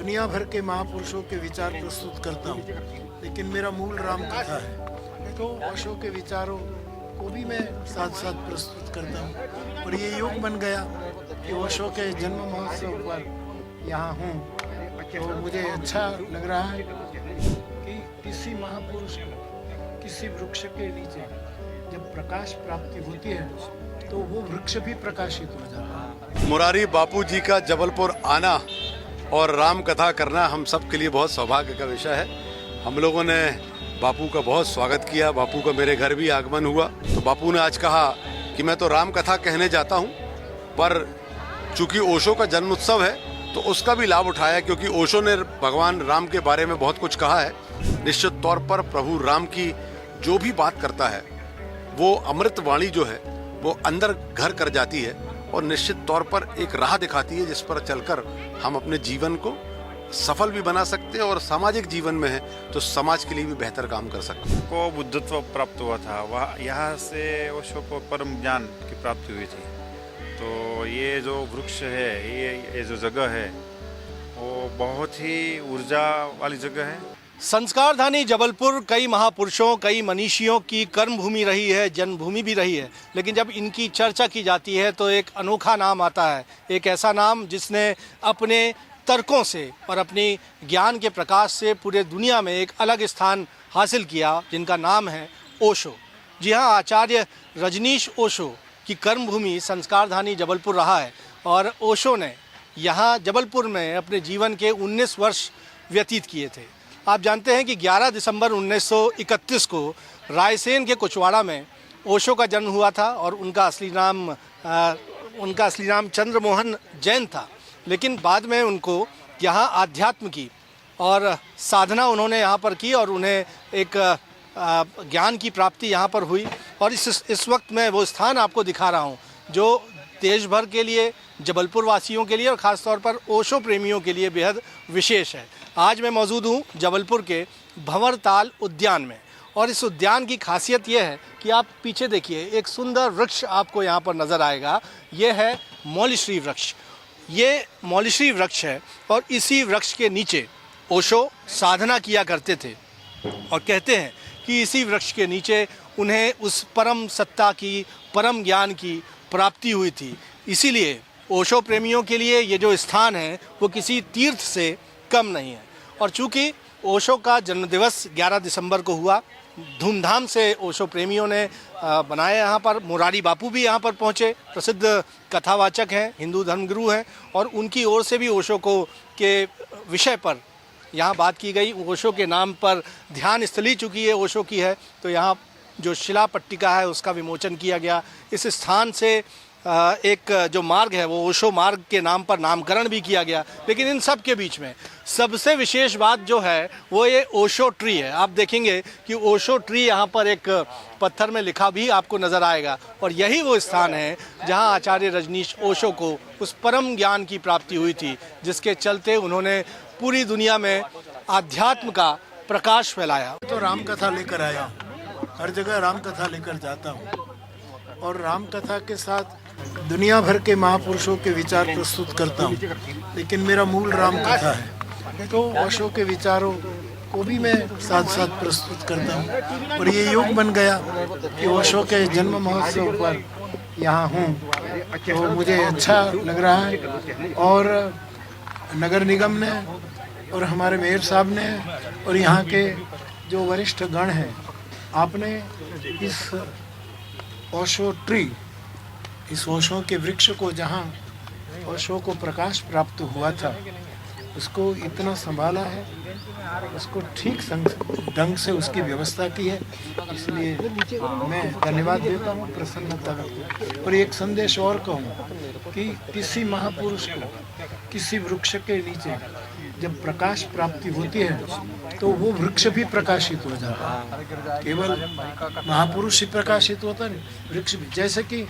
दुनिया भर के महापुरुषों के विचार प्रस्तुत करता हूँ, लेकिन मेरा मूल राम कथा है। तो ओशो के विचारों को भी मैं साथ साथ प्रस्तुत करता हूँ और ये योग बन गया कि ओशो के जन्म महोत्सव पर यहाँ हूँ। तो मुझे अच्छा लग रहा है कि किसी महापुरुष को किसी वृक्ष के नीचे जब प्रकाश प्राप्ति होती है तो वो वृक्ष भी प्रकाशित हो जाता है। मुरारी बापू जी का जबलपुर आना और राम कथा करना हम सब के लिए बहुत सौभाग्य का विषय है। हम लोगों ने बापू का बहुत स्वागत किया, बापू का मेरे घर भी आगमन हुआ। तो बापू ने आज कहा कि मैं तो राम कथा कहने जाता हूँ, पर चूंकि ओशो का जन्म उत्सव है तो उसका भी लाभ उठाया, क्योंकि ओशो ने भगवान राम के बारे में बहुत कुछ कहा है। निश्चित तौर पर प्रभु राम की जो भी बात करता है वो अमृत वाणी जो है वो अंदर घर कर जाती है और निश्चित तौर पर एक राह दिखाती है जिस पर चलकर हम अपने जीवन को सफल भी बना सकते हैं और सामाजिक जीवन में है तो समाज के लिए भी बेहतर काम कर सकते हैं। को बुद्धत्व प्राप्त हुआ था, वह यहाँ से ओशो को परम ज्ञान की प्राप्ति हुई थी। तो ये जो वृक्ष है, ये जो जगह है वो बहुत ही ऊर्जा वाली जगह है। संस्कारधानी जबलपुर कई महापुरुषों, कई मनीषियों की कर्मभूमि रही है, जन्मभूमि भी रही है। लेकिन जब इनकी चर्चा की जाती है तो एक अनोखा नाम आता है, एक ऐसा नाम जिसने अपने तर्कों से और अपनी ज्ञान के प्रकाश से पूरे दुनिया में एक अलग स्थान हासिल किया, जिनका नाम है ओशो। जी हाँ, आचार्य रजनीश ओशो की कर्मभूमि संस्कारधानी जबलपुर रहा है और ओशो ने यहाँ जबलपुर में अपने जीवन के 19 वर्ष व्यतीत किए थे। आप जानते हैं कि 11 दिसंबर 1931 को रायसेन के कुचवाड़ा में ओशो का जन्म हुआ था और उनका असली नाम चंद्रमोहन जैन था। लेकिन बाद में उनको यहाँ आध्यात्म की और साधना उन्होंने यहाँ पर की और उन्हें एक ज्ञान की प्राप्ति यहाँ पर हुई। और इस वक्त मैं वो स्थान आपको दिखा रहा हूँ जो देश भर के लिए, जबलपुर वासियों के लिए और ख़ास तौर पर ओशो प्रेमियों के लिए बेहद विशेष है। आज मैं मौजूद हूँ जबलपुर के भंवरताल उद्यान में और इस उद्यान की खासियत यह है कि आप पीछे देखिए, एक सुंदर वृक्ष आपको यहाँ पर नज़र आएगा। ये है मौलीश्री वृक्ष। ये मौलीश्री वृक्ष है और इसी वृक्ष के नीचे ओशो साधना किया करते थे और कहते हैं कि इसी वृक्ष के नीचे उन्हें उस परम सत्ता की, परम ज्ञान की प्राप्ति हुई थी। इसीलिए ओशो प्रेमियों के लिए ये जो स्थान है वो किसी तीर्थ से कम नहीं है। और चूँकि ओशो का जन्मदिवस 11 दिसंबर को हुआ, धूमधाम से ओशो प्रेमियों ने बनाया। यहाँ पर मुरारी बापू भी यहाँ पर पहुँचे, प्रसिद्ध कथावाचक हैं, हिंदू धर्मगुरु हैं, और उनकी ओर से भी ओशो को के विषय पर यहाँ बात की गई। ओशो के नाम पर ध्यान स्थली चूँकि ये ओशो की है तो यहाँ जो शिला पट्टिका है उसका विमोचन किया गया। इस स्थान से एक जो मार्ग है वो ओशो मार्ग के नाम पर नामकरण भी किया गया। लेकिन इन सब के बीच में सबसे विशेष बात जो है वो ये ओशो ट्री है। आप देखेंगे कि ओशो ट्री यहाँ पर एक पत्थर में लिखा भी आपको नज़र आएगा और यही वो स्थान है जहाँ आचार्य रजनीश ओशो को उस परम ज्ञान की प्राप्ति हुई थी, जिसके चलते उन्होंने पूरी दुनिया में आध्यात्म का प्रकाश फैलाया। तो राम कथा लेकर आया, हर जगह राम कथा लेकर जाता हूँ और राम कथा के साथ दुनिया भर के महापुरुषों के विचार प्रस्तुत करता हूँ, लेकिन मेरा मूल राम कथा है। तो ओशो के विचारों को भी मैं साथ साथ प्रस्तुत करता हूँ और ये योग बन गया कि ओशो के जन्म महोत्सव पर यहाँ हूँ। तो मुझे अच्छा लग रहा है और नगर निगम ने और हमारे मेयर साहब ने और यहाँ के जो वरिष्ठ गण हैं, आपने इस ओशो ट्री, इस ओशो के वृक्ष को, जहाँ ओशो को प्रकाश प्राप्त हुआ था, उसको इतना संभाला है, उसको ठीक ढंग से उसकी व्यवस्था की है। इसलिए मैं धन्यवाद देता हूँ, प्रसन्नता व्यक्त। और एक संदेश और कहूँ कि किसी महापुरुष को किसी वृक्ष के नीचे जब प्रकाश प्राप्ति होती है तो वो वृक्ष भी प्रकाशित हो जाता है। केवल महापुरुष ही प्रकाशित होता नहीं, वृक्ष भी। जैसे कि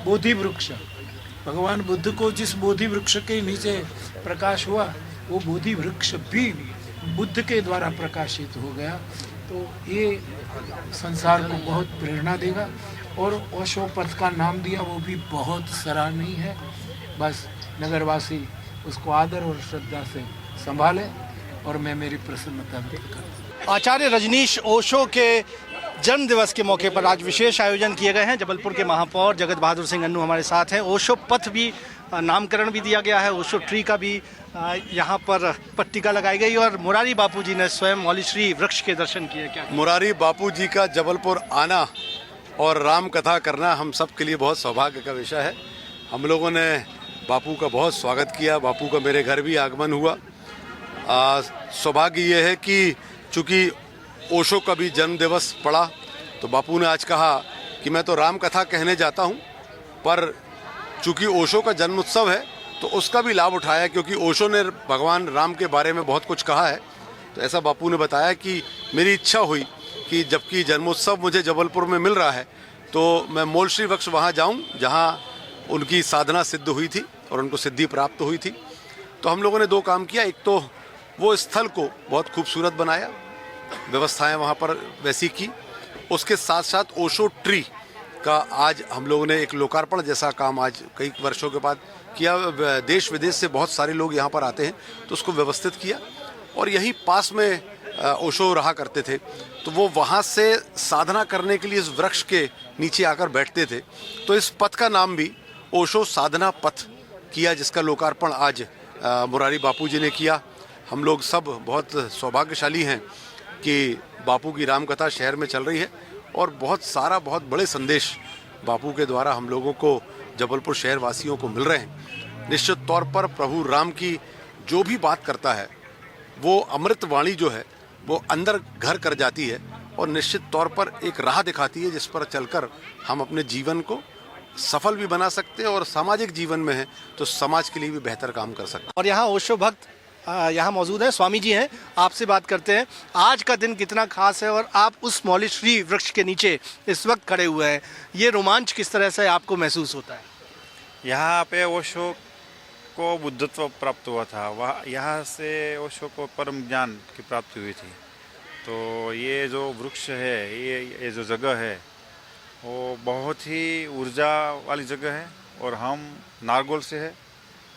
बोधि वृक्ष, भगवान बुद्ध को जिस बोधि वृक्ष के नीचे प्रकाश हुआ वो बोधि वृक्ष भी बुद्ध के द्वारा प्रकाशित हो गया। तो ये संसार को बहुत प्रेरणा देगा और ओशो पथ का नाम दिया वो भी बहुत सराहनीय है। बस नगरवासी उसको आदर और श्रद्धा से संभालें और मैं मेरी प्रसन्नता व्यक्त करूँ। आचार्य रजनीश ओशो के जन्म दिवस के मौके पर आज विशेष आयोजन किए गए हैं। जबलपुर के महापौर जगत बहादुर सिंह अन्नू हमारे साथ हैं। ओशो पथ भी नामकरण भी दिया गया है, ओशो ट्री का भी यहाँ पर पट्टिका लगाई गई और मुरारी बापू जी ने स्वयं मौलीश्री वृक्ष के दर्शन किए। क्या मुरारी बापू जी का जबलपुर आना और राम कथा करना हम सब के लिए बहुत सौभाग्य का विषय है। हम लोगों ने बापू का बहुत स्वागत किया, बापू का मेरे घर भी आगमन हुआ। सौभाग्य ये है कि चूँकि ओशो का भी जन्म दिवस पड़ा तो बापू ने आज कहा कि मैं तो राम कथा कहने जाता हूँ, पर चूँकि ओशो का जन्म उत्सव है तो उसका भी लाभ उठाया, क्योंकि ओशो ने भगवान राम के बारे में बहुत कुछ कहा है। तो ऐसा बापू ने बताया कि मेरी इच्छा हुई कि जबकि जन्मोत्सव मुझे जबलपुर में मिल रहा है तो मैं मौलश्री वृक्ष वहाँ जाऊँ जहाँ उनकी साधना सिद्ध हुई थी और उनको सिद्धि प्राप्त हुई थी। तो हम लोगों ने दो काम किया। एक तो वो स्थल को बहुत खूबसूरत बनाया, व्यवस्थाएं वहाँ पर वैसी की। उसके साथ साथ ओशो ट्री का आज हम लोगों ने एक लोकार्पण जैसा काम आज कई वर्षों के बाद किया। देश विदेश से बहुत सारे लोग यहाँ पर आते हैं तो उसको व्यवस्थित किया। और यही पास में ओशो रहा करते थे तो वो वहाँ से साधना करने के लिए इस वृक्ष के नीचे आकर बैठते थे। तो इस पथ का नाम भी ओशो साधना पथ किया, जिसका लोकार्पण आज मुरारी बापू जी ने किया। हम लोग सब बहुत सौभाग्यशाली हैं कि बापू की रामकथा शहर में चल रही है और बहुत बड़े संदेश बापू के द्वारा हम लोगों को जबलपुर शहर वासियों को मिल रहे हैं। निश्चित तौर पर प्रभु राम की जो भी बात करता है वो अमृत वाणी जो है वो अंदर घर कर जाती है और निश्चित तौर पर एक राह दिखाती है जिस पर चलकर हम अपने जीवन को सफल भी बना सकते हैं और सामाजिक जीवन में है तो समाज के लिए भी बेहतर काम कर सकते हैं। और यहाँ ओशो भक्त यहाँ मौजूद हैं, स्वामी जी हैं, आपसे बात करते हैं। आज का दिन कितना खास है और आप उस मौलीश्री वृक्ष के नीचे इस वक्त खड़े हुए हैं, ये रोमांच किस तरह से आपको महसूस होता है? यहाँ पे ओशो को बुद्धत्व प्राप्त हुआ था, वह यहाँ से ओशो को परम ज्ञान की प्राप्ति हुई थी। तो ये जो वृक्ष है, ये जो जगह है वो बहुत ही ऊर्जा वाली जगह है। और हम नारगोल से है,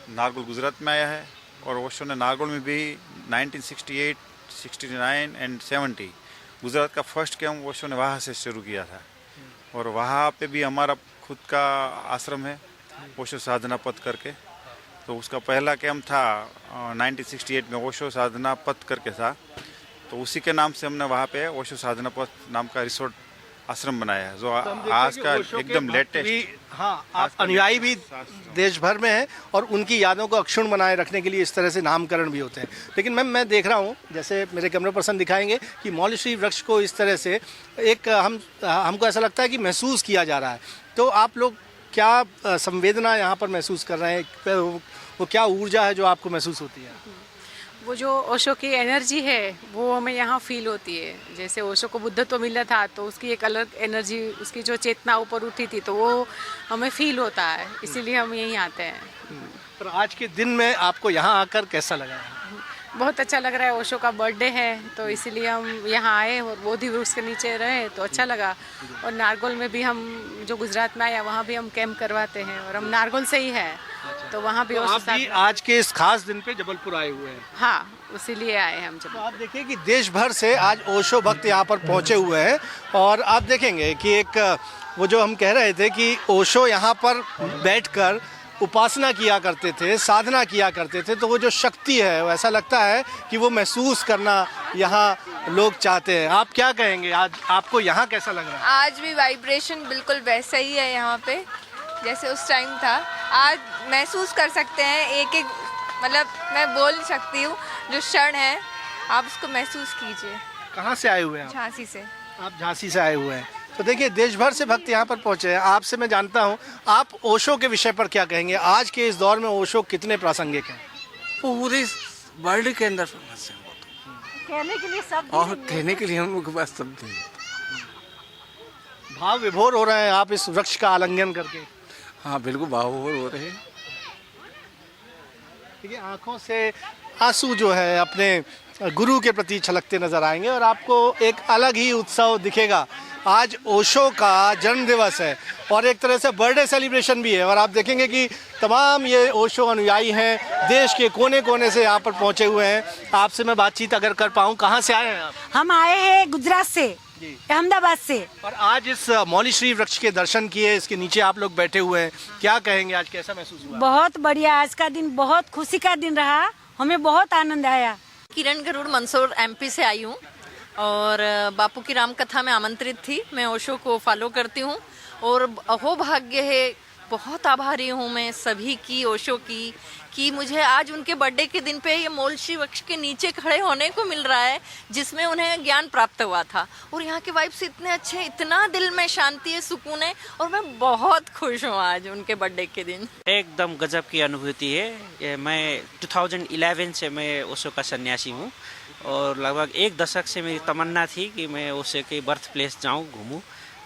नारगोल गुजरात में आया है और ओशो ने नारगोल में भी 1968, 69 एंड 70 गुजरात का फर्स्ट कैंप ओशो ने वहाँ से शुरू किया था। और वहाँ पे भी हमारा खुद का आश्रम है ओशो साधना पथ करके। तो उसका पहला कैंप था 1968 में ओशो साधना पथ करके था। तो उसी के नाम से हमने वहाँ पे ओशो साधना पथ नाम का रिसोर्ट आश्रम बनाया है जो आज का एकदम लेटेस्ट। हाँ, आप अनुयायी भी देश भर में हैं और उनकी यादों को अक्षुण्ण बनाए रखने के लिए इस तरह से नामकरण भी होते हैं। लेकिन मैं देख रहा हूँ, जैसे मेरे कैमरा पर्सन दिखाएंगे कि मौलीश्री वृक्ष को इस तरह से एक हमको ऐसा लगता है कि महसूस किया जा रहा है। तो आप लोग क्या संवेदना यहाँ पर महसूस कर रहे हैं? वो क्या ऊर्जा है जो आपको महसूस होती है? वो जो ओशो की एनर्जी है वो हमें यहाँ फील होती है। जैसे ओशो को बुद्धत्व मिला था तो उसकी एक अलग एनर्जी, उसकी जो चेतना ऊपर उठी थी तो वो हमें फील होता है, इसीलिए हम यहीं आते हैं। पर आज के दिन में आपको यहाँ आकर कैसा लगा? बहुत अच्छा लग रहा है। ओशो का बर्थडे है तो इसीलिए हम यहाँ आए और बोधि वृक्ष के नीचे रहे तो अच्छा लगा। और नारगोल में भी हम जो गुजरात में आया वहाँ भी हम कैंप करवाते हैं और हम नारगोल से ही है तो वहाँ भी आप भी आज के इस खास दिन पे जबलपुर आए हुए हैं? हाँ, इसीलिए आए हैं हम तो जबलपुर। आप देखिए कि देश भर से आज ओशो भक्त यहाँ पर पहुँचे हुए हैं और आप देखेंगे कि एक वो जो हम कह रहे थे कि ओशो यहाँ पर बैठकर उपासना किया करते थे, साधना किया करते थे, तो वो जो शक्ति है वो ऐसा लगता है कि वो महसूस करना यहाँ लोग चाहते हैं। आप क्या कहेंगे, आज आपको यहाँ कैसा लग रहा है? आज भी वाइब्रेशन बिल्कुल वैसा ही है यहाँ पे जैसे उस टाइम था। आज महसूस कर सकते हैं एक एक, मतलब मैं बोल नहीं सकती हूँ, जो क्षण है आप उसको महसूस कीजिए। कहाँ से आए हुए हैं आप? झांसी से। आप झांसी से आए हुए हैं। तो देखिए देश भर से भक्त यहाँ पर पहुँचे हैं। आपसे मैं जानता हूँ आप ओशो के विषय पर क्या कहेंगे? आज के इस दौर में ओशो कितने प्रासंगिक हैं? पूरे वर्ल्ड के अंदर फेमस है वो तो। कहने के लिए सब और कहने के लिए हम लोग के पास सब थे। भाव विभोर हो रहे हैं आप इस वृक्ष का आलिंगन करके। हाँ बिल्कुल भाव हो रहे हैं। देखिए आंखों से आंसू जो है अपने गुरु के प्रति छलकते नजर आएंगे और आपको एक अलग ही उत्सव दिखेगा। आज ओशो का जन्म दिवस है और एक तरह से बर्थडे सेलिब्रेशन भी है और आप देखेंगे कि तमाम ये ओशो अनुयायी हैं, देश के कोने कोने से यहाँ पर पहुँचे हुए हैं। आपसे मैं बातचीत अगर कर पाऊँ, कहाँ से आए हैं आप? हम आए हैं गुजरात से, अहमदाबाद से। और आज इस मौलीश्री वृक्ष के दर्शन किए, इसके नीचे आप लोग बैठे हुए हैं, क्या कहेंगे, आज कैसा महसूस हुआ? बहुत बढ़िया, आज का दिन बहुत खुशी का दिन रहा, हमें बहुत आनंद आया। किरण गरुड़ मंदसौर एमपी से आई हूँ और बापू की राम कथा में आमंत्रित थी। मैं ओशो को फॉलो करती हूँ और अहो भाग्य है, बहुत आभारी हूँ मैं सभी की, ओशो की, कि मुझे आज उनके बर्थडे के दिन पे ये मौलश्री वृक्ष के नीचे खड़े होने को मिल रहा है जिसमें उन्हें ज्ञान प्राप्त हुआ था। और यहाँ के वाइब्स इतने अच्छे, इतना दिल में शांति है, सुकून है और मैं बहुत खुश हूँ आज उनके बर्थडे के दिन। एकदम गजब की अनुभूति है। मैं 2011 से मैं ओशो का सन्यासी हूँ और लगभग एक दशक से मेरी तमन्ना थी कि मैं ओशो के बर्थ प्लेस जाऊँ, घूमूँ।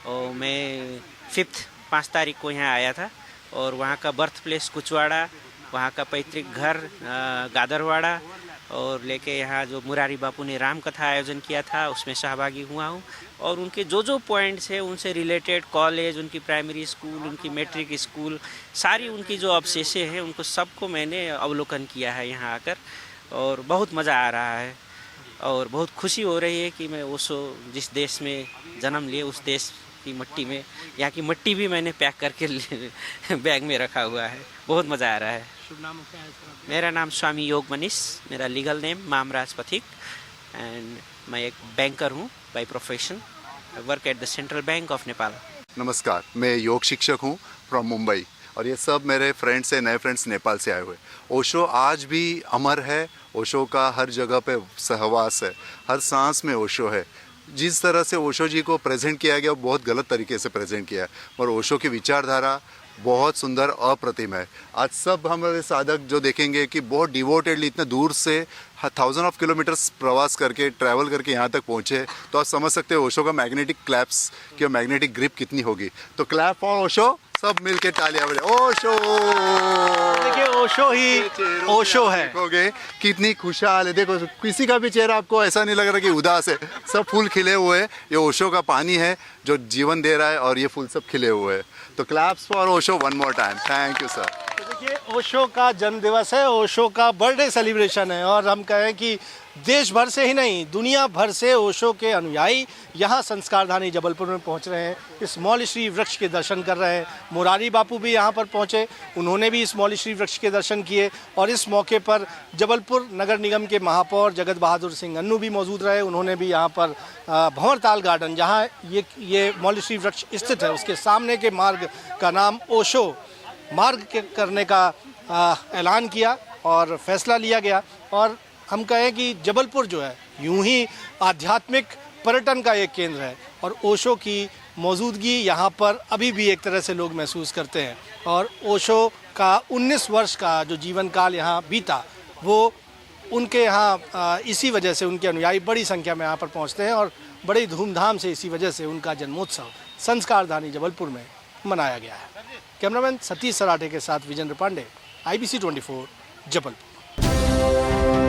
और मैं 5 तारीख को यहाँ आया था और वहाँ का बर्थ प्लेस कुचवाड़ा, वहाँ का पैतृक घर गादरवाड़ा और लेके यहाँ जो मुरारी बापू ने राम कथा आयोजन किया था उसमें सहभागी हुआ हूँ। और उनके जो पॉइंट्स हैं उनसे रिलेटेड कॉलेज, उनकी प्राइमरी स्कूल, उनकी मैट्रिक स्कूल, सारी उनकी जो अवशेषें हैं उनको सबको मैंने अवलोकन किया है यहाँ आकर और बहुत मज़ा आ रहा है और बहुत खुशी हो रही है कि मैं ओशो जिस देश में जन्म लिए उस देश की मिट्टी में, यहाँ की मिट्टी भी मैंने पैक करके बैग में रखा हुआ है। बहुत मज़ा आ रहा है। शुभ नाम क्या है? मेरा नाम स्वामी योग मनीष, मेरा लीगल नेम मामराज पथिक एंड मैं एक बैंकर हूँ by profession. I work at the central bank of Nepal. नमस्कार, मैं योग शिक्षक हूँ फ्रॉम मुंबई और ये सब मेरे फ्रेंड्स हैं, नए फ्रेंड्स नेपाल से आए हुए। ओशो आज भी अमर है, ओशो का हर जगह पे सहवास है, हर सांस में ओशो है। जिस तरह से ओशो जी को प्रेजेंट किया गया वो बहुत गलत तरीके से प्रेजेंट किया है, और ओशो की विचारधारा बहुत सुंदर अप्रतिम है। आज सब हमारे साधक जो देखेंगे कि बहुत डिवोटेडली इतने दूर से 1000 ऑफ किलोमीटर्स प्रवास करके ट्रैवल करके यहाँ तक पहुँचे, तो आप समझ सकते हो ओशो का मैग्नेटिक क्लैप्स की मैग्नेटिक ग्रिप कितनी होगी। तो क्लैप फॉर ओशो, सब मिलके तालियां बजाएं। ओशो, देखिए ओशो ही ओशो है। देखोगे कितनी खुशहाल है, देखो किसी का भी चेहरा आपको ऐसा नहीं लग रहा कि उदास है, सब फूल खिले हुए हैं। ये ओशो का पानी है जो जीवन दे रहा है और ये फूल सब खिले हुए हैं। तो claps for Osho one more time. Thank you sir. तो देखिए ओशो का जन्म दिवस है, ओशो का बर्थडे सेलिब्रेशन है और हम कहें कि देश भर से ही नहीं दुनिया भर से ओशो के अनुयायी यहाँ संस्कारधानी जबलपुर में पहुँच रहे हैं, इस मौलश्री वृक्ष के दर्शन कर रहे हैं। मुरारी बापू भी यहाँ पर पहुँचे, उन्होंने भी इस मौलश्री वृक्ष के दर्शन किए और इस मौके पर जबलपुर नगर निगम के महापौर जगत बहादुर सिंह अन्नू भी मौजूद रहे। उन्होंने भी यहाँ पर भंवरताल गार्डन, जहाँ ये मौलश्री वृक्ष स्थित है, उसके सामने के मार्ग का नाम ओशो मार्ग करने का ऐलान किया और फैसला लिया गया। और हम कहें कि जबलपुर जो है यूं ही आध्यात्मिक पर्यटन का एक केंद्र है और ओशो की मौजूदगी यहाँ पर अभी भी एक तरह से लोग महसूस करते हैं। और ओशो का 19 वर्ष का जो जीवन काल यहाँ बीता, वो उनके यहाँ इसी वजह से उनके अनुयायी बड़ी संख्या में यहाँ पर पहुँचते हैं और बड़ी धूमधाम से इसी वजह से उनका जन्मोत्सव संस्कारधानी जबलपुर में मनाया गया है। कैमरामैन सतीश सराठे के साथ विजेंद्र पांडे, IBC 24 जबलपुर।